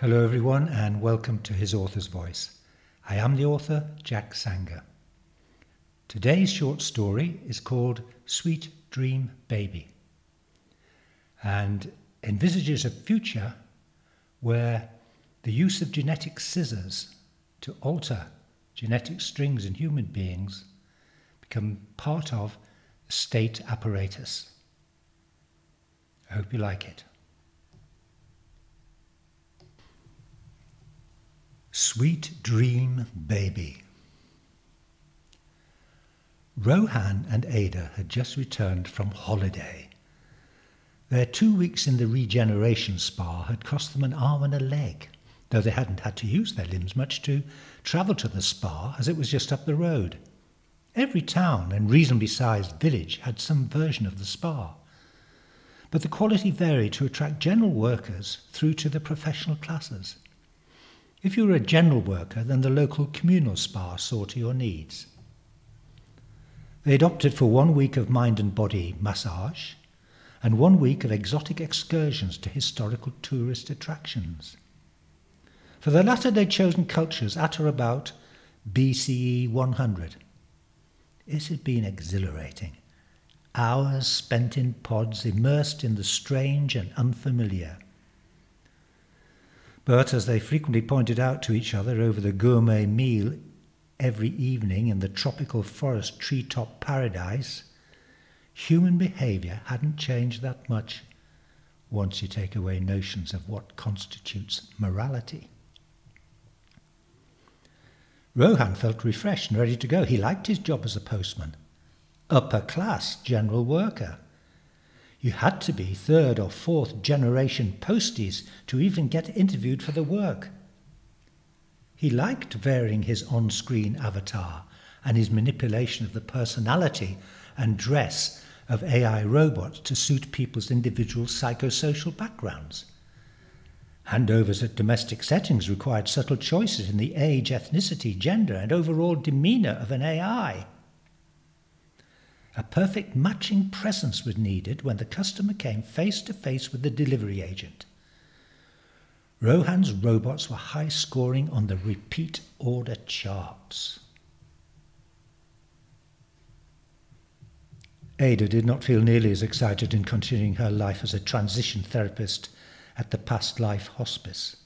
Hello everyone and welcome to His Author's Voice. I am the author, Jack Sanger. Today's short story is called Sweet Dream Baby and envisages a future where the use of genetic scissors to alter genetic strings in human beings become part of the state apparatus. I hope you like it. Sweet Dream Baby. Rohan and Ada had just returned from holiday. Their 2 weeks in the regeneration spa had cost them an arm and a leg, though they hadn't had to use their limbs much to travel to the spa, as it was just up the road. Every town and reasonably sized village had some version of the spa, but the quality varied to attract general workers through to the professional classes. If you were a general worker, then the local communal spa saw to your needs. They had opted for 1 week of mind and body massage and 1 week of exotic excursions to historical tourist attractions. For the latter, they'd chosen cultures at or about BCE 100. It had been exhilarating. Hours spent in pods, immersed in the strange and unfamiliar. But as they frequently pointed out to each other over the gourmet meal every evening in the tropical forest treetop paradise, human behaviour hadn't changed that much once you take away notions of what constitutes morality. Rohan felt refreshed and ready to go. He liked his job as a postman. Upper class general worker. You had to be 3rd or 4th generation posties to even get interviewed for the work. He liked varying his on-screen avatar and his manipulation of the personality and dress of AI robots to suit people's individual psychosocial backgrounds. Handovers at domestic settings required subtle choices in the age, ethnicity, gender, and overall demeanour of an AI. A perfect matching presence was needed when the customer came face to face with the delivery agent. Rohan's robots were high scoring on the repeat order charts. Ada did not feel nearly as excited in continuing her life as a transition therapist at the past life hospice.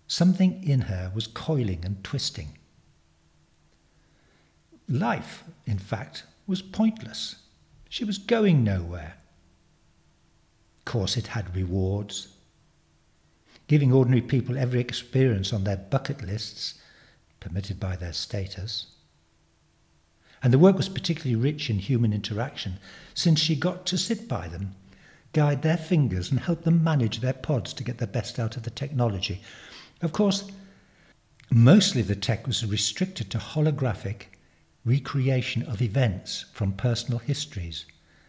Something in her was coiling and twisting. Life, in fact, was pointless. She was going nowhere. Of course, it had rewards. Giving ordinary people every experience on their bucket lists, permitted by their status. And the work was particularly rich in human interaction, since she got to sit by them, guide their fingers and help them manage their pods to get the best out of the technology. Of course, mostly the tech was restricted to holographic recreation of events from personal histories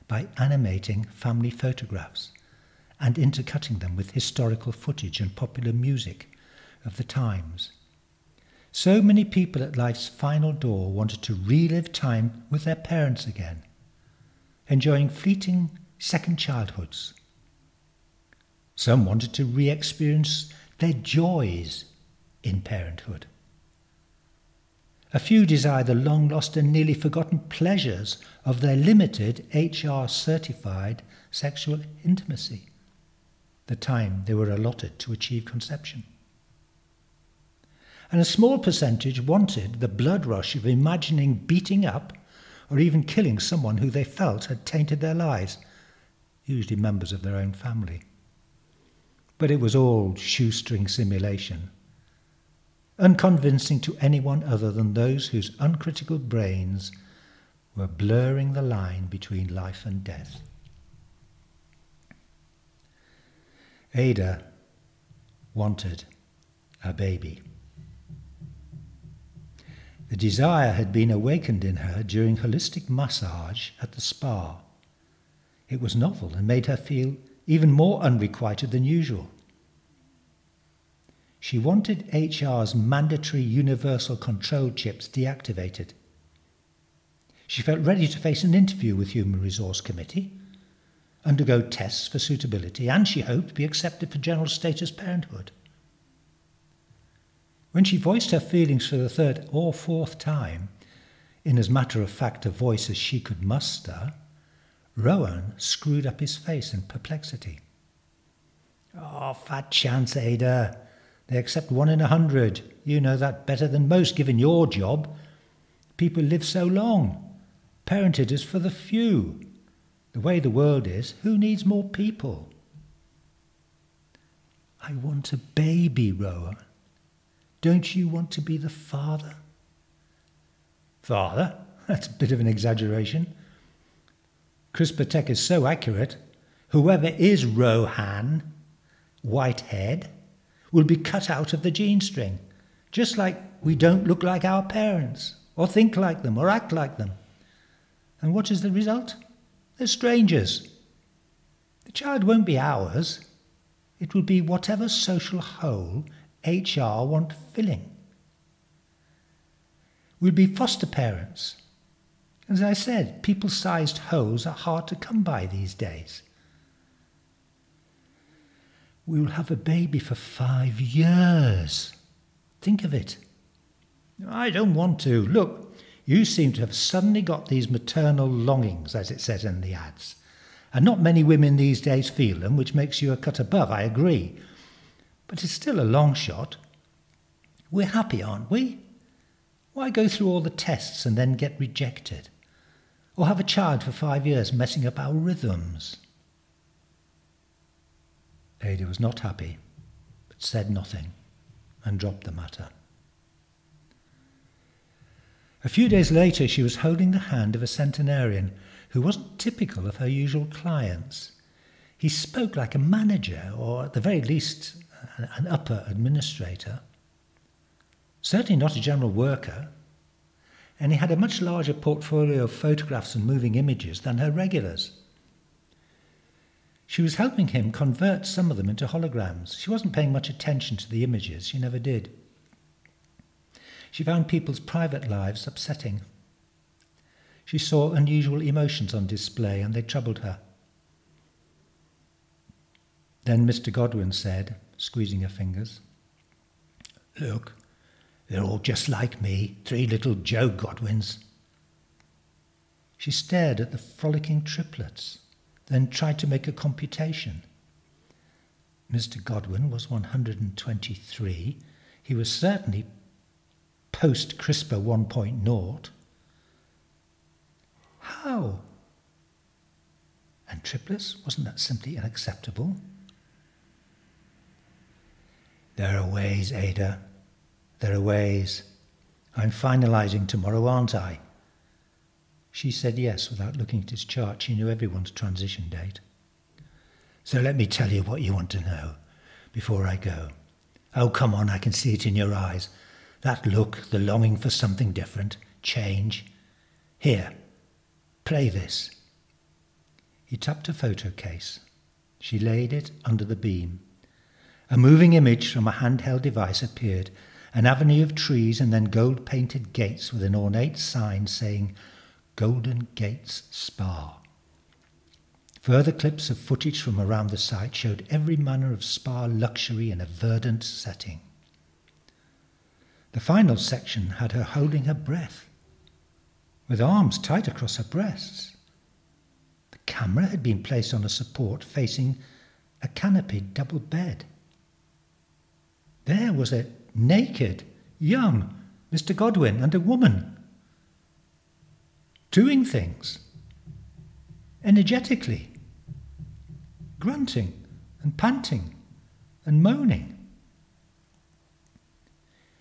by animating family photographs and intercutting them with historical footage and popular music of the times. So many people at life's final door wanted to relive time with their parents again, enjoying fleeting second childhoods. Some wanted to re-experience their joys in parenthood. A few desire the long-lost and nearly forgotten pleasures of their limited HR-certified sexual intimacy, the time they were allotted to achieve conception. And a small percentage wanted the blood rush of imagining beating up or even killing someone who they felt had tainted their lives, usually members of their own family. But it was all shoestring simulation, unconvincing to anyone other than those whose uncritical brains were blurring the line between life and death. Ada wanted a baby. The desire had been awakened in her during holistic massage at the spa. It was novel and made her feel even more unrequited than usual. She wanted HR's mandatory universal control chips deactivated. She felt ready to face an interview with Human Resource Committee, undergo tests for suitability, and she hoped be accepted for general status parenthood. When she voiced her feelings for the third or fourth time, in as matter-of-fact a voice as she could muster, Rowan screwed up his face in perplexity. "Oh, fat chance, Ada. They accept 1 in 100. You know that better than most, given your job. People live so long. Parentage is for the few. The way the world is, who needs more people?" "I want a baby, Rowan. Don't you want to be the father?" "Father? That's a bit of an exaggeration. CRISPR tech is so accurate. Whoever is Rohan, Whitehead, will be cut out of the gene string, just like we don't look like our parents, or think like them, or act like them. And what is the result? They're strangers. The child won't be ours. It will be whatever social hole HR want filling. We'll be foster parents. As I said, people-sized holes are hard to come by these days. We will have a baby for 5 years. Think of it." "I don't want to. Look, you seem to have suddenly got these maternal longings, as it says in the ads. And not many women these days feel them, which makes you a cut above, I agree. But it's still a long shot. We're happy, aren't we? Why go through all the tests and then get rejected? Or have a child for 5 years messing up our rhythms?" Ada was not happy, but said nothing and dropped the matter. A few days later, she was holding the hand of a centenarian who wasn't typical of her usual clients. He spoke like a manager, or at the very least, an upper administrator. Certainly not a general worker, and he had a much larger portfolio of photographs and moving images than her regulars. She was helping him convert some of them into holograms. She wasn't paying much attention to the images. She never did. She found people's private lives upsetting. She saw unusual emotions on display, and they troubled her. Then Mr. Godwin said, squeezing her fingers, "Look, they're all just like me, 3 little Joe Godwins." She stared at the frolicking triplets, then tried to make a computation. Mr. Godwin was 123. He was certainly post-CRISPR 1.0. How? And triplets? Wasn't that simply unacceptable? "There are ways, Ada. There are ways. I'm finalising tomorrow, aren't I?" She said yes without looking at his chart. She knew everyone's transition date. "So let me tell you what you want to know before I go. Oh, come on, I can see it in your eyes. That look, the longing for something different, change. Here, play this." He tapped a photo case. She laid it under the beam. A moving image from a handheld device appeared, an avenue of trees and then gold-painted gates with an ornate sign saying Golden Gates Spa. Further clips of footage from around the site showed every manner of spa luxury in a verdant setting. The final section had her holding her breath, with arms tight across her breasts. The camera had been placed on a support facing a canopied double bed. There was a naked, young Mr. Godwin and a woman doing things energetically, grunting and panting and moaning.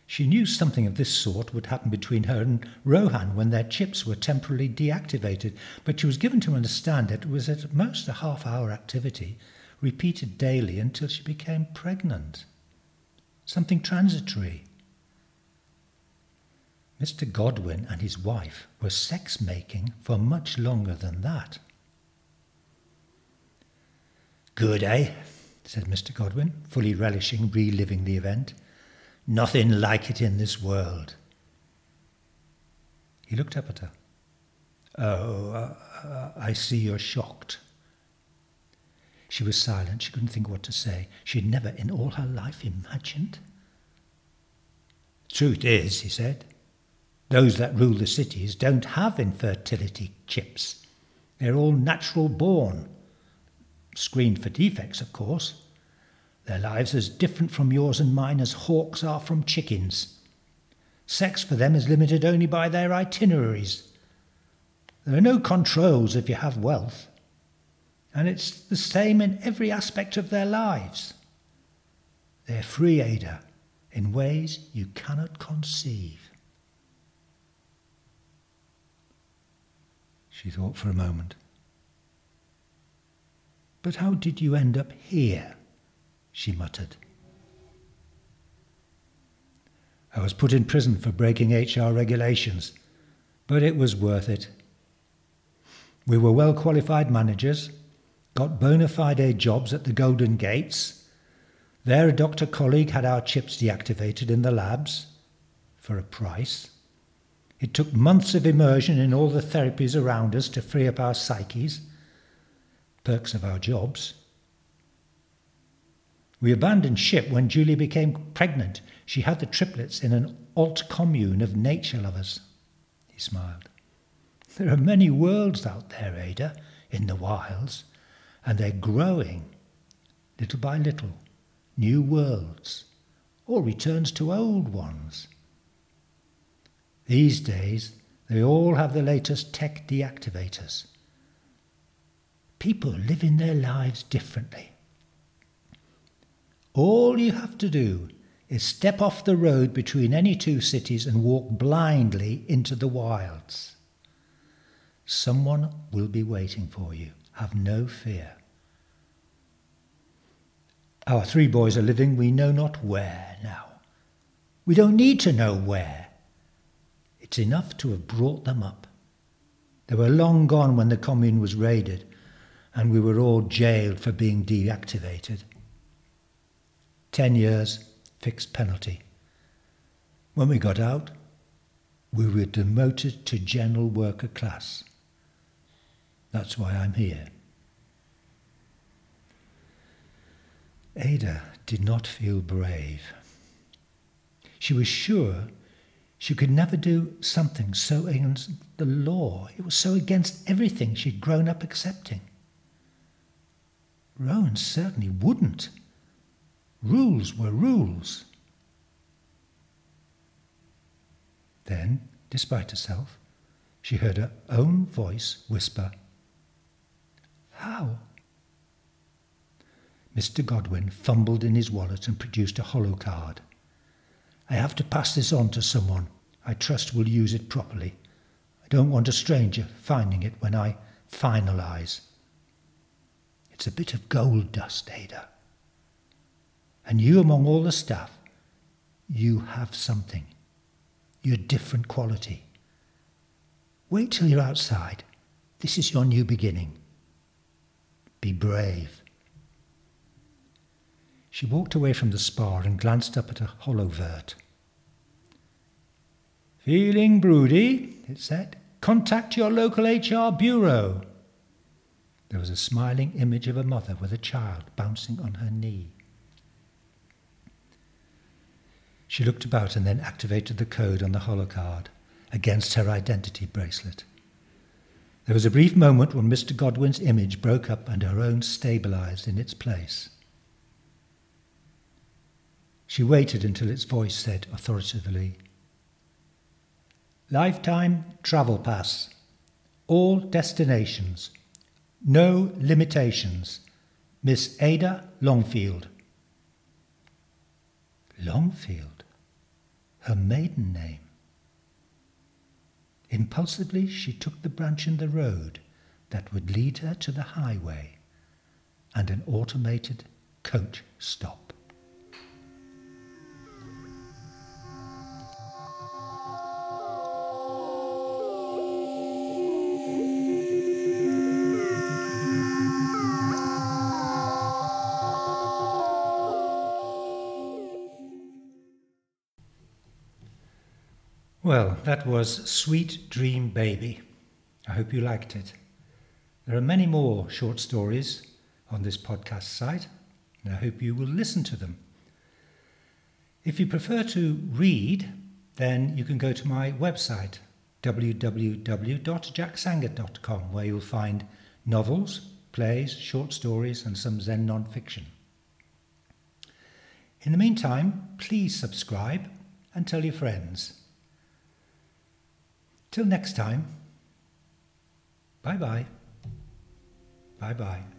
She knew something of this sort would happen between her and Rohan when their chips were temporarily deactivated, but she was given to understand that it was at most a half-hour activity, repeated daily until she became pregnant. Something transitory. Mr. Godwin and his wife were sex-making for much longer than that. "Good, eh?" said Mr. Godwin, fully relishing reliving the event. "Nothing like it in this world." He looked up at her. I see you're shocked." She was silent. She couldn't think what to say. She had never in all her life imagined. Truth is, he said, those that rule the cities don't have infertility chips. They're all natural born. Screened for defects, of course. Their lives are as different from yours and mine as hawks are from chickens. Sex for them is limited only by their itineraries. There are no controls if you have wealth. And it's the same in every aspect of their lives. They're free, Ada, in ways you cannot conceive. She thought for a moment. But how did you end up here? She muttered. I was put in prison for breaking HR regulations, but it was worth it. We were well-qualified managers, got bona fide jobs at the Golden Gates. There a doctor colleague had our chips deactivated in the labs for a price. It took months of immersion in all the therapies around us to free up our psyches. Perks of our jobs. We abandoned ship when Julie became pregnant. She had the triplets in an alt commune of nature lovers. He smiled. There are many worlds out there, Ada, in the wilds, and they're growing, little by little, new worlds, or returns to old ones. These days, they all have the latest tech deactivators. People live in their lives differently. All you have to do is step off the road between any two cities and walk blindly into the wilds. Someone will be waiting for you. Have no fear. Our 3 boys are living we know not where now. We don't need to know where. It's enough to have brought them up. They were long gone when the commune was raided, and we were all jailed for being deactivated. 10 years, fixed penalty. When we got out, we were demoted to general worker class. That's why I'm here. Ada did not feel brave. She was sure she could never do something so against the law. It was so against everything she'd grown up accepting. Rowan certainly wouldn't. Rules were rules. Then, despite herself, she heard her own voice whisper, "How?" Mr. Godwin fumbled in his wallet and produced a hollow card. "I have to pass this on to someone I trust will use it properly. I don't want a stranger finding it when I finalise. It's a bit of gold dust, Ada. And you among all the staff, you have something. You're a different quality. Wait till you're outside. This is your new beginning. Be brave." She walked away from the spar and glanced up at a hollow vert. "Feeling broody?" it said. "Contact your local HR bureau." There was a smiling image of a mother with a child bouncing on her knee. She looked about and then activated the code on the holocard against her identity bracelet. There was a brief moment when Mr. Godwin's image broke up and her own stabilised in its place. She waited until its voice said authoritatively, "Lifetime travel pass. All destinations. No limitations. Miss Ada Longfield." Longfield? Her maiden name. Impulsively she took the branch in the road that would lead her to the highway and an automated coach stop. Well, that was Sweet Dream Baby. I hope you liked it. There are many more short stories on this podcast site, and I hope you will listen to them. If you prefer to read, then you can go to my website, www.jacksanger.com, where you'll find novels, plays, short stories, and some Zen non-fiction. In the meantime, please subscribe and tell your friends. Till next time, bye-bye. Bye-bye.